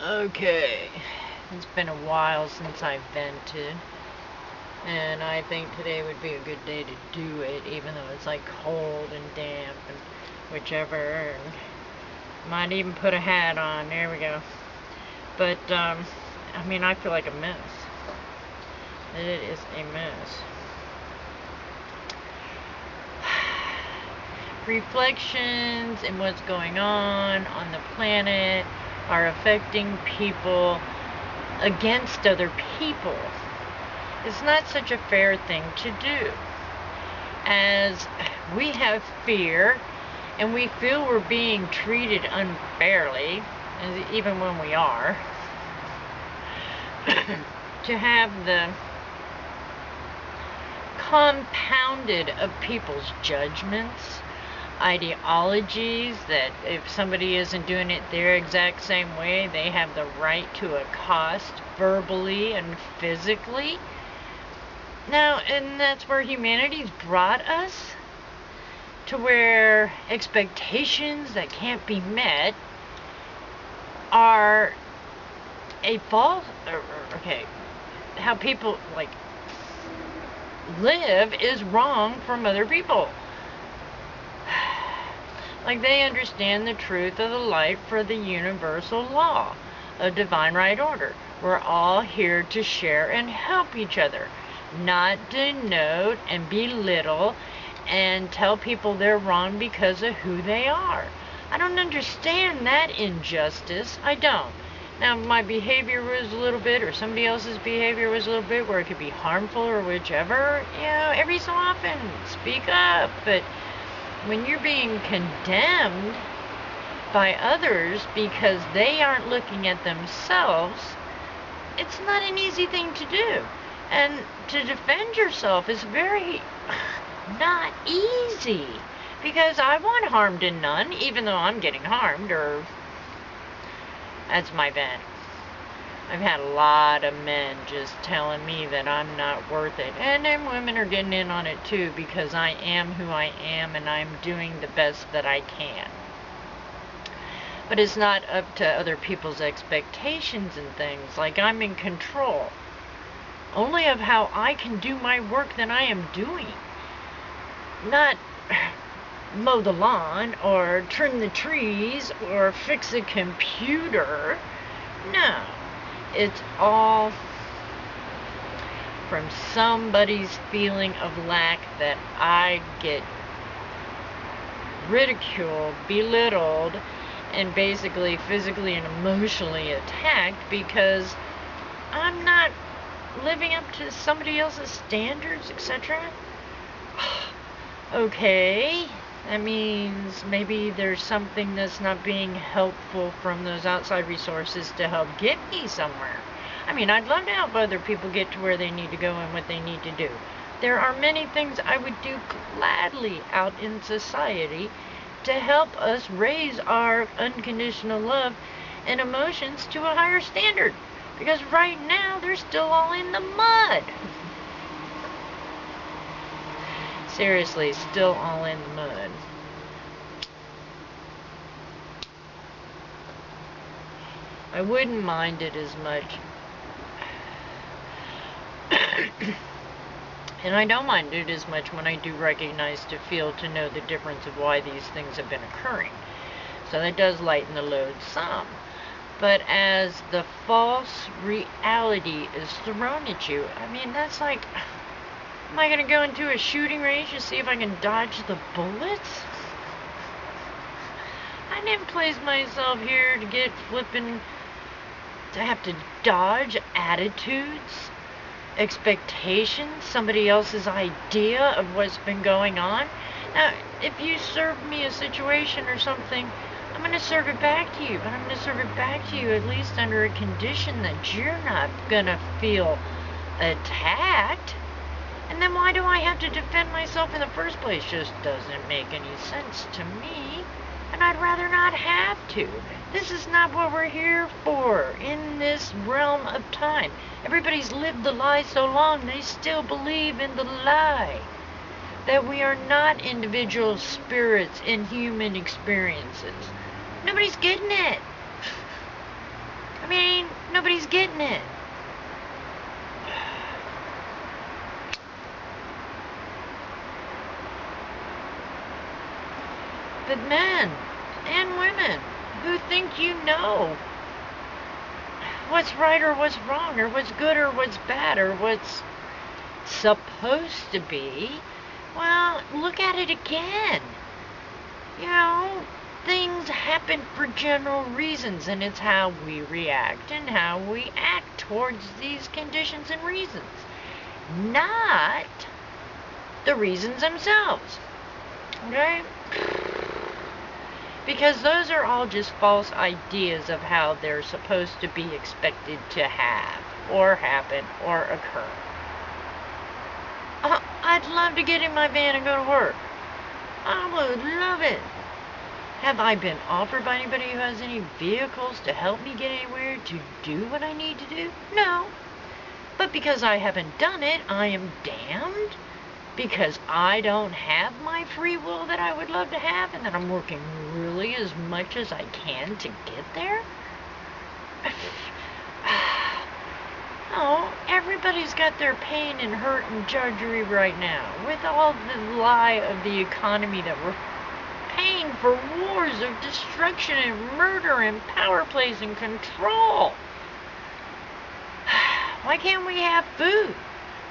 Okay, it's been a while since I vented, and I think today would be a good day to do it, even though it's like cold and damp and whichever, and might even put a hat on. There we go. But, I mean, I feel like a mess. It is a mess. Reflections and what's going on the planet are affecting people against other people. It's not such a fair thing to do, as we have fear and we feel we're being treated unfairly, even when we are. To have the compounded of people's judgments, ideologies, that if somebody isn't doing it their exact same way, they have the right to accost verbally and physically. Now, and that's where humanity's brought us, to where expectations that can't be met are a false, okay, how people, like, live is wrong from other people. Like, they understand the truth of the light for the universal law of divine right order. We're all here to share and help each other, not denote and belittle and tell people they're wrong because of who they are. I don't understand that injustice. I don't. Now, my behavior was a little bit, or somebody else's behavior was a little bit, where it could be harmful or whichever, every so often, speak up. But when you're being condemned by others because they aren't looking at themselves, it's not an easy thing to do. And to defend yourself is very not easy, because I want harm to none, even though I'm getting harmed, or that's my vent. I've had a lot of men just telling me that I'm not worth it. And then women are getting in on it too, because I am who I am and I'm doing the best that I can. But it's not up to other people's expectations and things. Like, I'm in control only of how I can do my work that I am doing. Not mow the lawn or trim the trees or fix a computer. No, it's all from somebody's feeling of lack, that I get ridiculed, belittled, and basically physically and emotionally attacked because I'm not living up to somebody else's standards, etc. Okay, that means maybe there's something that's not being helpful from those outside resources to help get me somewhere. I mean, I'd love to help other people get to where they need to go and what they need to do. There are many things I would do gladly out in society to help us raise our unconditional love and emotions to a higher standard. Because right now, they're still all in the mud. Seriously, still all in the mud. I wouldn't mind it as much. And I don't mind it as much when I do recognize, to feel, to know the difference of why these things have been occurring. So that does lighten the load some. But as the false reality is thrown at you, I mean, that's like, am I going to go into a shooting range to see if I can dodge the bullets? I didn't place myself here to get flippin', to have to dodge attitudes, expectations, somebody else's idea of what's been going on. Now, if you serve me a situation or something, I'm going to serve it back to you, but I'm going to serve it back to you at least under a condition that you're not going to feel attacked. And then why do I have to defend myself in the first place? Just doesn't make any sense to me. And I'd rather not have to. This is not what we're here for in this realm of time. Everybody's lived the lie so long, they still believe in the lie. That we are not individual spirits in human experiences. Nobody's getting it. I mean, nobody's getting it. But men and women who think you know what's right or what's wrong, or what's good or what's bad, or what's supposed to be, well, look at it again. You know, things happen for general reasons, and it's how we react and how we act towards these conditions and reasons, not the reasons themselves. Okay? Because those are all just false ideas of how they're supposed to be expected to have, or happen, or occur. I'd love to get in my van and go to work. I would love it. Have I been offered by anybody who has any vehicles to help me get anywhere to do what I need to do? No. But because I haven't done it, I am damned. Because I don't have my free will that I would love to have, and that I'm working really as much as I can to get there? Oh, everybody's got their pain and hurt and drudgery right now. With all the lie of the economy that we're paying for wars of destruction and murder and power plays and control. Why can't we have food?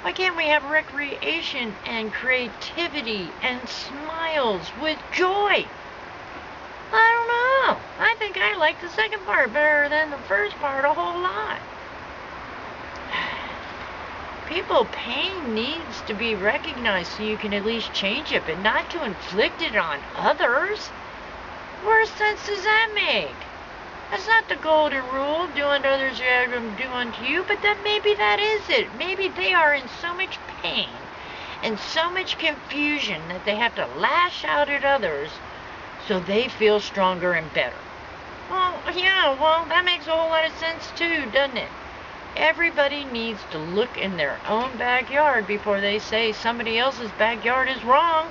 Why can't we have recreation and creativity and smiles with joy? I don't know. I think I like the second part better than the first part a whole lot. People's pain needs to be recognized so you can at least change it, but not to inflict it on others. What sense does that make? That's not the golden rule, do unto others as them do unto you, but then maybe that is it. Maybe they are in so much pain and so much confusion that they have to lash out at others so they feel stronger and better. Well, yeah, that makes a whole lot of sense too, doesn't it? Everybody needs to look in their own backyard before they say somebody else's backyard is wrong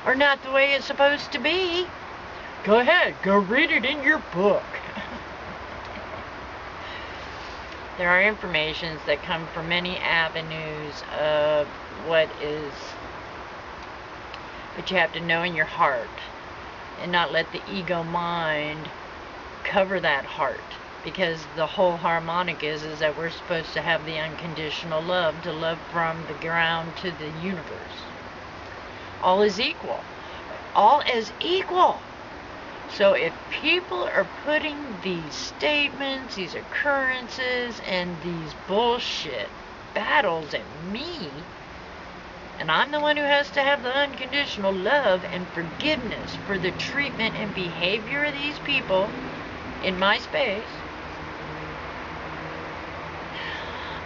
or not the way it's supposed to be. Go ahead, go read it in your book. There are informations that come from many avenues of what is, but you have to know in your heart and not let the ego mind cover that heart, because the whole harmonic is that we're supposed to have the unconditional love, to love from the ground to the universe. All is equal. All is equal. So if people are putting these statements, these occurrences, and these bullshit battles at me, and I'm the one who has to have the unconditional love and forgiveness for the treatment and behavior of these people in my space,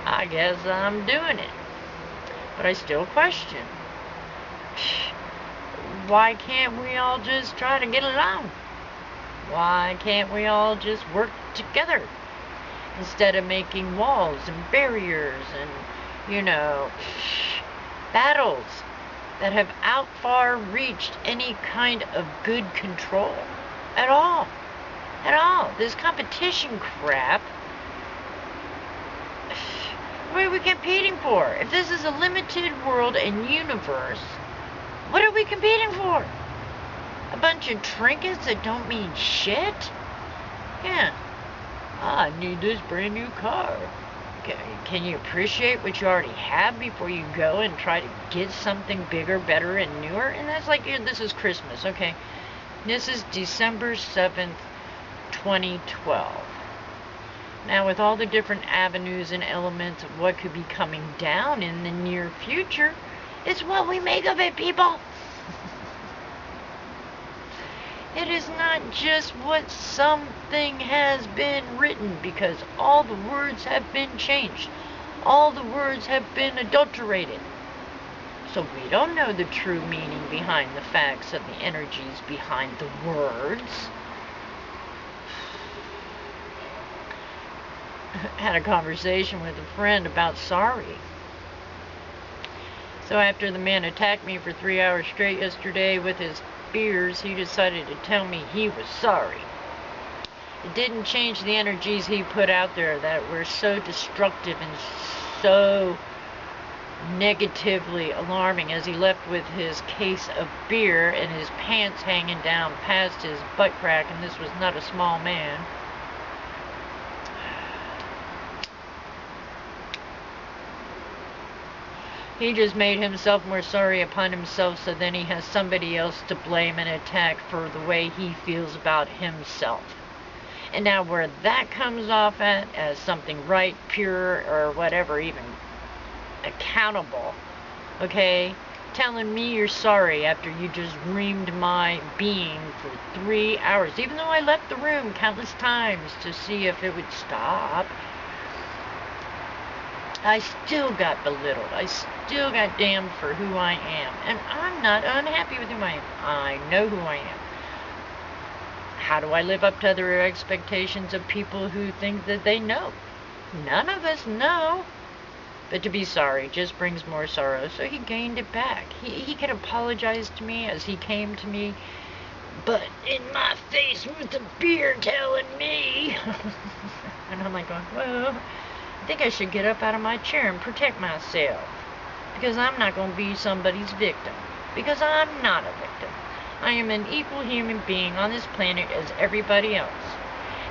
I guess I'm doing it. But I still question. Why can't we all just try to get along? Why can't we all just work together instead of making walls and barriers and, battles that have out far reached any kind of good control at all? At all. This competition crap, what are we competing for? If this is a limited world and universe, what are we competing for? A bunch of trinkets that don't mean shit? Yeah. I need this brand new car. Can you appreciate what you already have before you go and try to get something bigger, better, and newer? And that's like, this is Christmas, okay? This is December 7th, 2012. Now, with all the different avenues and elements of what could be coming down in the near future, it's what we make of it, people. It is not just what something has been written, because all the words have been changed. All the words have been adulterated. So we don't know the true meaning behind the facts of the energies behind the words. Had a conversation with a friend about sorry. So after the man attacked me for 3 hours straight yesterday with his fears, he decided to tell me he was sorry. It didn't change the energies he put out there that were so destructive and so negatively alarming as he left with his case of beer and his pants hanging down past his butt crack, and this was not a small man. He just made himself more sorry upon himself, so then he has somebody else to blame and attack for the way he feels about himself. And now where that comes off at as something right, pure, or whatever, even accountable, okay? Telling me you're sorry after you just reamed my being for 3 hours, even though I left the room countless times to see if it would stop. I still got belittled. I still got damned for who I am. And I'm not unhappy with who I am. I know who I am. How do I live up to other expectations of people who think that they know? None of us know. But to be sorry just brings more sorrow. So he gained it back. He could apologize to me as he came to me, but in my face with the beer telling me. And I'm like going, well, I think I should get up out of my chair and protect myself. Because I'm not going to be somebody's victim. Because I'm not a victim. I am an equal human being on this planet as everybody else.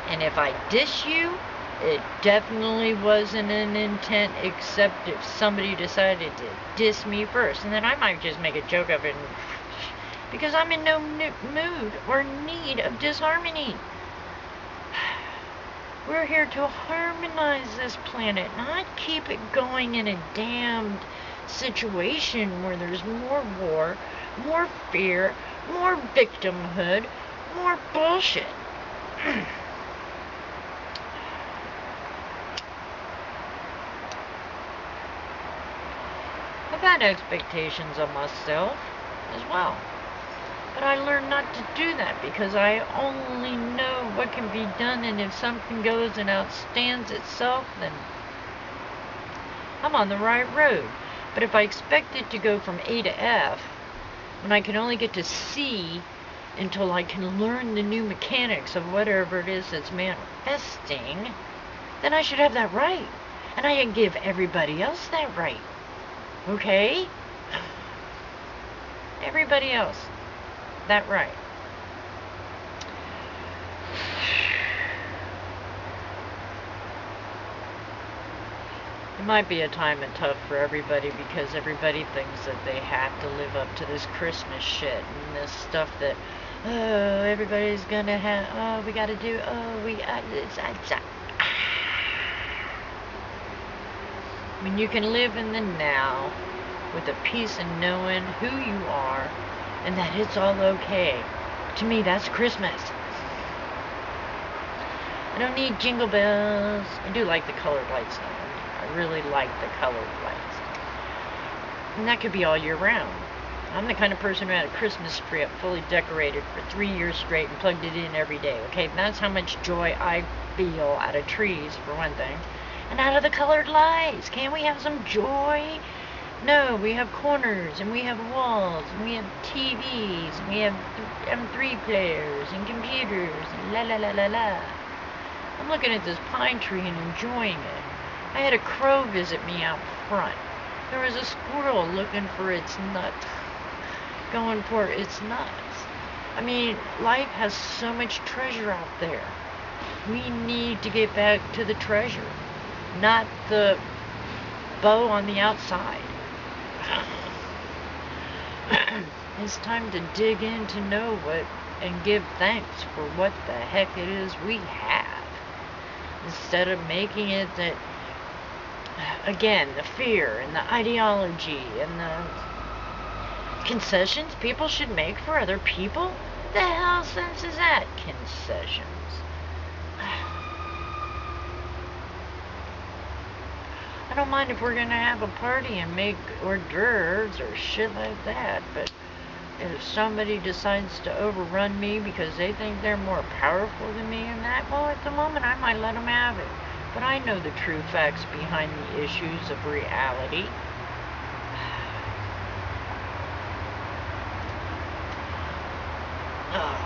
And if I diss you, it definitely wasn't an intent, except if somebody decided to diss me first. And then I might just make a joke of it. Because I'm in no mood or need of disharmony. We're here to harmonize this planet, not keep it going in a damned situation where there's more war, more fear, more victimhood, more bullshit. I've had expectations of myself as well. But I learned not to do that because I only know what can be done, and if something goes and outstands itself, then I'm on the right road. But if I expect it to go from A to F, when I can only get to C until I can learn the new mechanics of whatever it is that's manifesting, then I should have that right. And I can give everybody else that right. Okay? Everybody else. That right. It might be a time and tough for everybody because everybody thinks that they have to live up to this Christmas shit and this stuff that, oh, everybody's gonna have, oh, we gotta do, oh, when you can live in the now with a peace in knowing who you are and that it's all okay. To me, that's Christmas. I don't need jingle bells. I do like the colored lights though. I really like the colored lights. And that could be all year round. I'm the kind of person who had a Christmas tree up fully decorated for 3 years straight and plugged it in every day. Okay, that's how much joy I feel out of trees, for one thing. And out of the colored lights. Can't we have some joy? No, we have corners, and we have walls, and we have TVs, and we have M3 players, and computers, and la la la la la. I'm looking at this pine tree and enjoying it. I had a crow visit me out front. There was a squirrel looking for its nut, going for its nuts. I mean, life has so much treasure out there. We need to get back to the treasure, not the bow on the outside. It's time to dig in to know what and give thanks for what the heck it is we have, instead of making it that, again, the fear and the ideology and the concessions people should make for other people. The hell sense is that? Concessions. I don't mind if we're gonna have a party and make hors d'oeuvres or shit like that, but if somebody decides to overrun me because they think they're more powerful than me in that, well, at the moment I might let them have it. But I know the true facts behind the issues of reality. Oh,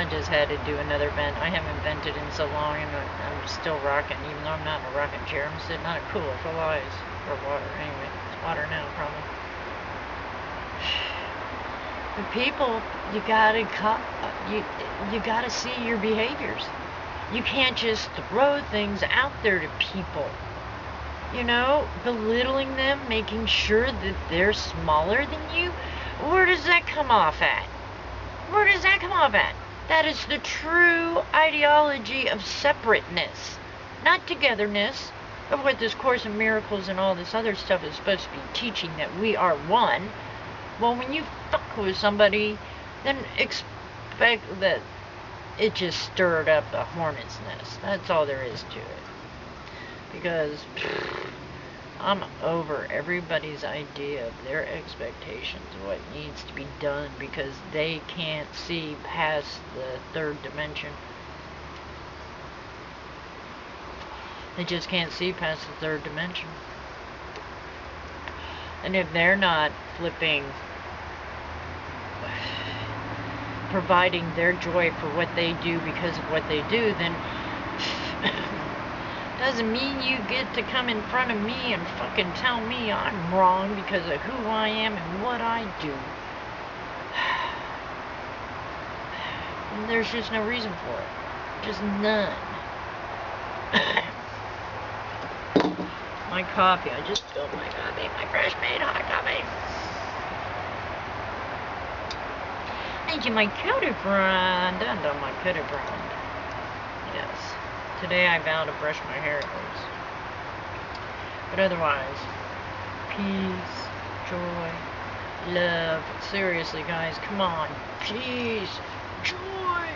I just had to do another vent. I haven't vented in so long, and I'm still rocking, even though I'm not in a rocking chair. I'm sitting on a cooler full of ice or water. Anyway, it's water now, probably. But people, you gotta see your behaviors. You can't just throw things out there to people. You know, belittling them, making sure that they're smaller than you. Where does that come off at? Where does that come off at? That is the true ideology of separateness, not togetherness, of what this Course in Miracles and all this other stuff is supposed to be teaching, that we are one. Well, when you fuck with somebody, then expect that it just stirred up a hornet's nest. That's all there is to it. Because I'm over everybody's idea of their expectations of what needs to be done, because they can't see past the third dimension. They just can't see past the third dimension. And if they're not flipping, providing their joy for what they do because of what they do, then doesn't mean you get to come in front of me and fucking tell me I'm wrong because of who I am and what I do. And there's just no reason for it. Just none. My coffee, I just spilled my coffee, my fresh made hot coffee. Thank you, my cutie friend. And my cutie friend. Yes. Today I vow to brush my hair at least. But otherwise, peace, joy, love. Seriously, guys, come on. Peace, joy.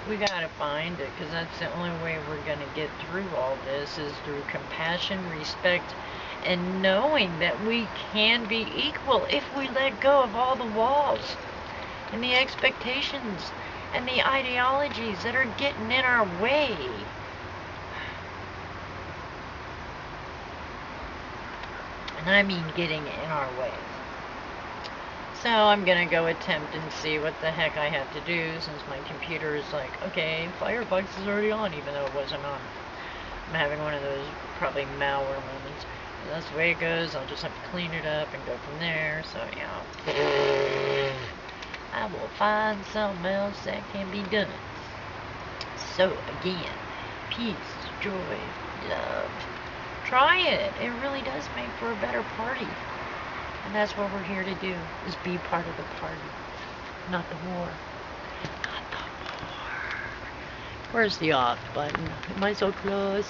We gotta find it, because that's the only way we're gonna get through all this, is through compassion, respect, and knowing that we can be equal if we let go of all the walls and the expectations and the ideologies that are getting in our way. And I mean getting in our way. So I'm gonna go attempt and see what the heck I have to do, since my computer is like, okay, Firefox is already on, even though it wasn't on. I'm having one of those probably malware moments. And that's the way it goes. I'll just have to clean it up and go from there. So, yeah. I will find something else that can be done. So, again, peace, joy, love. Try it. It really does make for a better party. And that's what we're here to do, is be part of the party. Not the war. Not the war. Where's the off button? Am I so close?